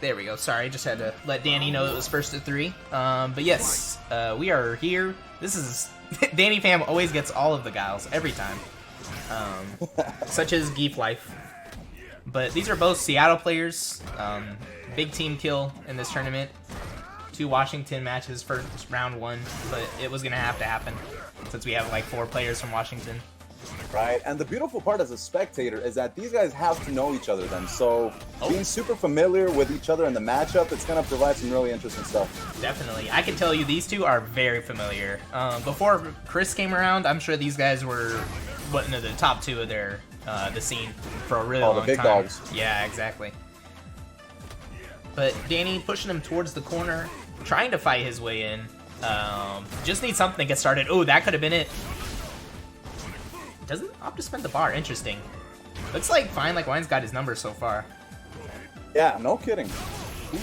There we go. Sorry, just had to let Danny know it was first to 3. But yes, we are here. This is DrDannyPham always gets all of the Guiles every time. Such as Geef Life. But these are both Seattle players. Big team kill in this tournament. 2 Washington matches for round 1, but it was gonna have to happen since we have like 4 players from Washington. Right, and the beautiful part as a spectator is that these guys have to know each other then, so being super familiar with each other in the matchup, it's going to provide some really interesting stuff. Definitely. I can tell you these two are very familiar. Before Chris came around, I'm sure these guys were one of the top 2 of their the scene for a really long time. The big dogs. Yeah, exactly. But Danny pushing him towards the corner, trying to fight his way in. Just need something to get started. Oh, that could have been it. Doesn't opt to spend the bar. Interesting. Looks like FineLikeWine's got his number so far. Yeah, no kidding. Ooh,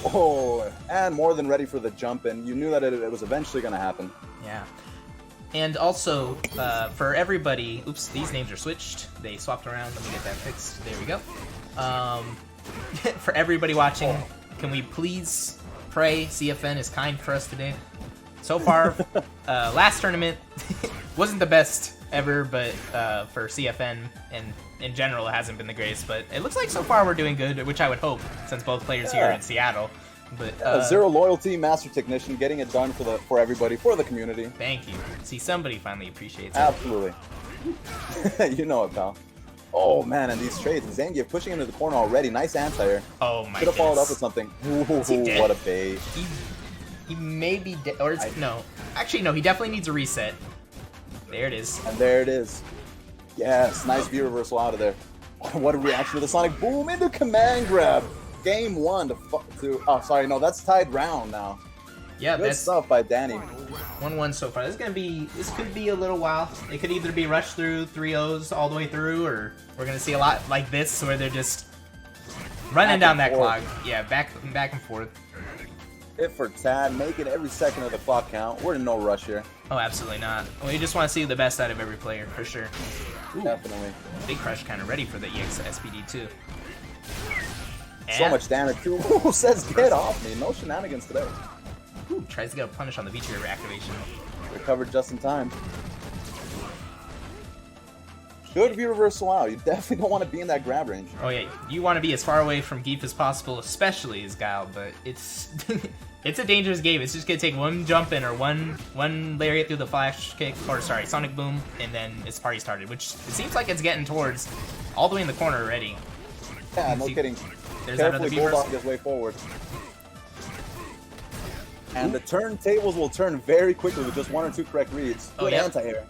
oh, and more than ready for the jump in. You knew that it was eventually going to happen. Yeah. And also, for everybody... Oops, these names are switched. They swapped around. Let me get that fixed. There we go. For everybody watching, can we please pray CFN is kind for us today? So far, last tournament wasn't the best ever, but for CFN and in general, it hasn't been the greatest. But it looks like so far we're doing good, which I would hope since both players here in Seattle. But zero loyalty, master technician, getting it done for everybody, for the community. Thank you. See, somebody finally appreciates it. Absolutely. You know it, pal. Oh man, and these trades, Zangief pushing into the corner already. Nice anti-air. Oh my. Should have followed up with something. Ooh, what a bait. He may be dead, or no. Actually, no. He definitely needs a reset. There it is. And there it is. Yes, nice V reversal out of there. What a reaction to the Sonic Boom into command grab. Game 1 to oh, sorry, no, that's tied round now. Yeah, good stuff by Danny. 1-1 so far. This could be a little while. It could either be rushed through 3-0s all the way through, or we're gonna see a lot like this where they're just running down that clock. Yeah, back and forth. Hit for Tad, making every second of the clock count. We're in no rush here. Oh, absolutely not. We just want to see the best out of every player, for sure. Ooh, definitely. Big Crush kind of ready for the EX SPD too. So much damage too. Ooh, says get off me. No shenanigans today. Ooh, tries to get a punish on the V-trigger activation. Recovered just in time. Good V reversal out. You definitely don't want to be in that grab range. Oh yeah, you want to be as far away from Geef as possible, especially as Guile, but it's it's a dangerous game. It's just gonna take one jump in or one lariat through the flash kick, or sorry, Sonic Boom, and then it's party started, which it seems like it's getting towards all the way in the corner already. Yeah, no kidding. There's carefully bulldog his way forward. And the turntables will turn very quickly with just 1 or 2 correct reads. Good anti-air.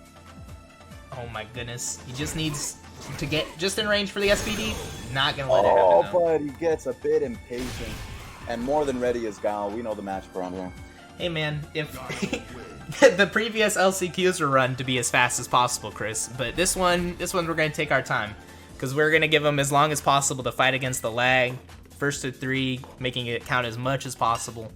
Oh my goodness. He just needs to get just in range for the SPD. Not gonna let it happen. Oh, but he gets a bit impatient. And more than ready is Guile. We know the match around here. Hey man, if the previous LCQs were run to be as fast as possible, Chris, but this one we're gonna take our time. Because we're going to give them as long as possible to fight against the lag. First to 3, making it count as much as possible.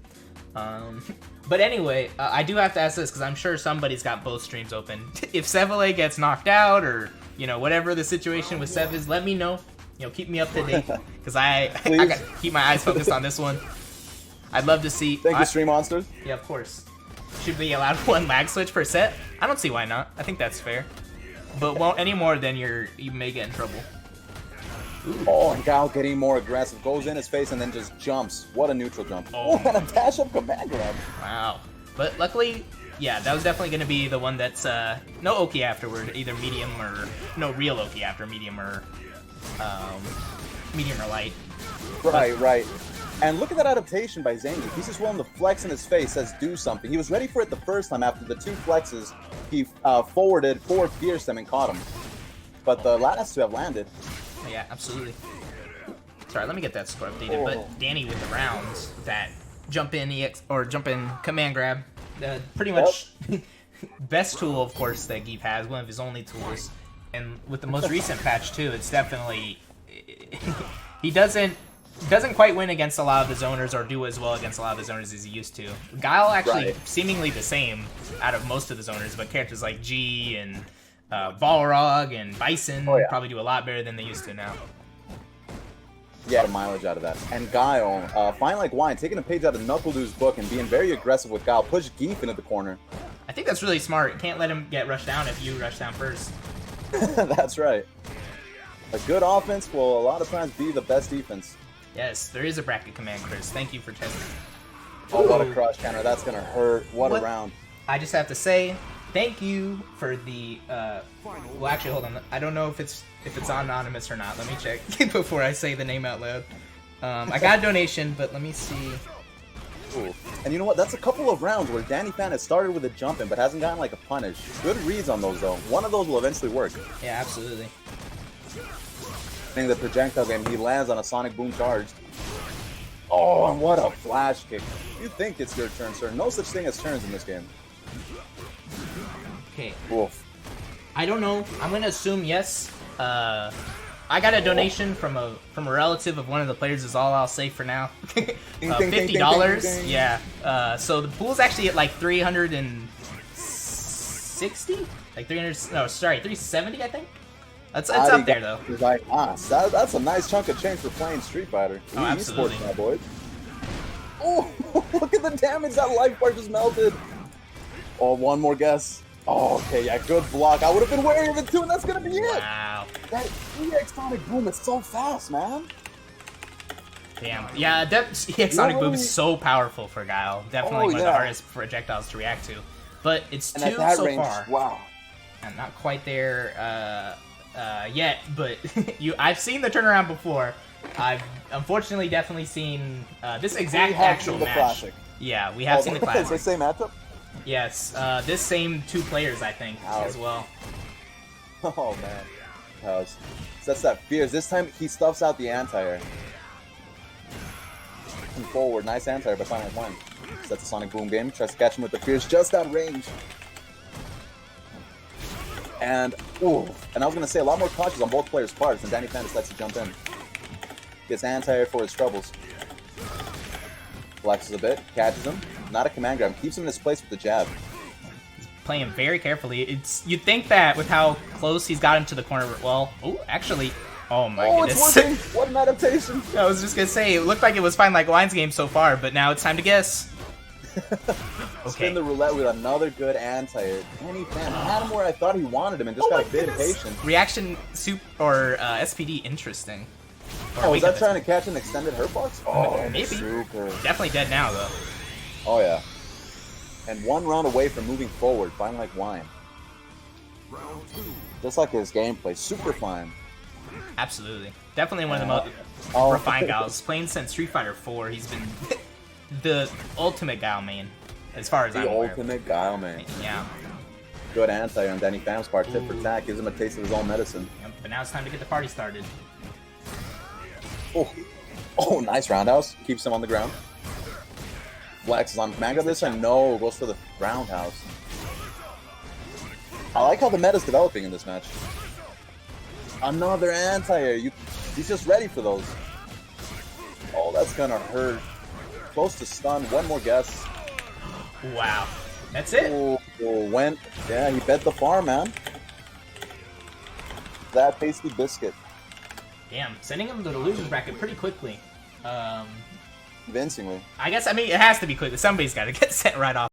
But anyway, I do have to ask this, because I'm sure somebody's got both streams open. If Sevele gets knocked out, or, you know, whatever the situation with Sev is, let me know. You know, keep me up to date. Because I got to keep my eyes focused on this one. I'd love to see... Thank you, Stream Monsters. Yeah, of course. Should be allowed 1 lag switch per set? I don't see why not. I think that's fair. But won't any more, then you may get in trouble. Ooh. Oh, and Guile getting more aggressive. Goes in his face and then just jumps. What a neutral jump. Oh, and a dash up command grab. Wow. But luckily, yeah, that was definitely going to be the one that's no Oki afterward. Either medium or... No, real Oki after medium or light. Right. And look at that adaptation by Zangief. He's just willing to flex in his face, says do something. He was ready for it the first time after the 2 flexes. He forwarded, forward pierced him and caught him. But the last 2 have landed. Yeah, absolutely. Sorry, let me get that score updated. But Danny with the rounds, that jump in EX or jump in command grab, pretty much best tool, of course, that Geef has, one of his only tools. And with the most recent patch too, it's definitely he doesn't quite win against a lot of the zoners or do as well against a lot of the zoners as he used to. Guile actually seemingly the same out of most of the zoners, but characters like G and Balrog and Bison probably do a lot better than they used to now. Yeah, mileage out of that. And Guile, FineLikeWine, taking a page out of NuckleDu's book and being very aggressive with Guile. Push Geef into the corner. I think that's really smart. You can't let him get rushed down if you rush down first. That's right. A good offense will a lot of times be the best defense. Yes, there is a bracket command, Chris. Thank you for testing. Oh, what a crush counter. That's going to hurt. What a round. I just have to say, thank you for the, well, actually, hold on. I don't know if it's anonymous or not. Let me check before I say the name out loud. I got a donation, but let me see. Ooh. And you know what? That's a couple of rounds where DrDannyPham has started with a jump in, but hasn't gotten like a punish. Good reads on those, though. One of those will eventually work. Yeah, absolutely. I think the projectile game, he lands on a Sonic Boom charge. Oh, and what a flash kick. You think it's your turn, sir. No such thing as turns in this game. Okay. Oof. I don't know. I'm gonna assume yes. I got a donation from a relative of one of the players is all I'll say for now. $50. Yeah. So the pool's actually at like 360? Like 300, no, sorry, 370 I think? It's up there though. Like, that's a nice chunk of change for playing Street Fighter. Oh, absolutely. Now, boys. Oh, look at the damage that life bar just melted. Oh, one more guess. Oh, okay, yeah, good block. I would have been wary of it too, and that's gonna be it. Wow. That EX Sonic Boom is so fast, man. Damn. Yeah, EX Sonic Boom is so powerful for Guile. Definitely one of the hardest projectiles to react to. But it's two so far. Wow. I'm not quite there yet, but I've seen the turnaround before. I've unfortunately definitely seen this exact actual match. Classic. Yeah, we have seen the classic. Is it the same matchup? Yes, this same two players, I think, as well. Oh, man. So that's that Fears. This time, he stuffs out the anti-air. Forward. Nice anti-air, but FineLikeWine. That's a Sonic Boom game. Tries to catch him with the Fears just out range. And, ooh. And I was going to say, a lot more cautious on both players' parts, and DrDannyPham just lets you jump in. Gets anti-air for his troubles. Flexes a bit. Catches him. Not a command grab. Keeps him in his place with the jab. Playing very carefully. You'd think that with how close he's got him to the corner. Well, oh, actually, oh my goodness! It's working. What an adaptation! I was just gonna say, it looked like it was FineLikeWine's game so far, but now it's time to guess. Okay. Spin the roulette with another good anti-air. DrDannyPham had him where I thought he wanted him, and just got a bit impatient. Reaction soup or SPD, interesting. Or was that trying to catch an extended hurt box? Oh, maybe. Super. Definitely dead now though. Oh yeah. And one round away from moving forward, FineLikeWine. Just like his gameplay, super fine. Absolutely. Definitely one of the most refined Guiles. Playing since Street Fighter 4, he's been the ultimate Guile main, as far as I'm aware. The ultimate Guile main. Yeah. Good anti on DrDannyPham's part, tip for tack, gives him a taste of his own medicine. Yep, but now it's time to get the party started. Oh, nice roundhouse. Keeps him on the ground. Flexes on command grab this time. No, goes for the roundhouse. I like how the meta's developing in this match. Another anti-air. He's just ready for those. Oh, that's gonna hurt. Close to stun. One more guess. Wow. That's it? Yeah, he bet the farm, man. That tasty biscuit. Damn, sending him to the losers bracket pretty quickly. Convincingly. I guess, I mean, it has to be quickly. Somebody's got to get sent right off.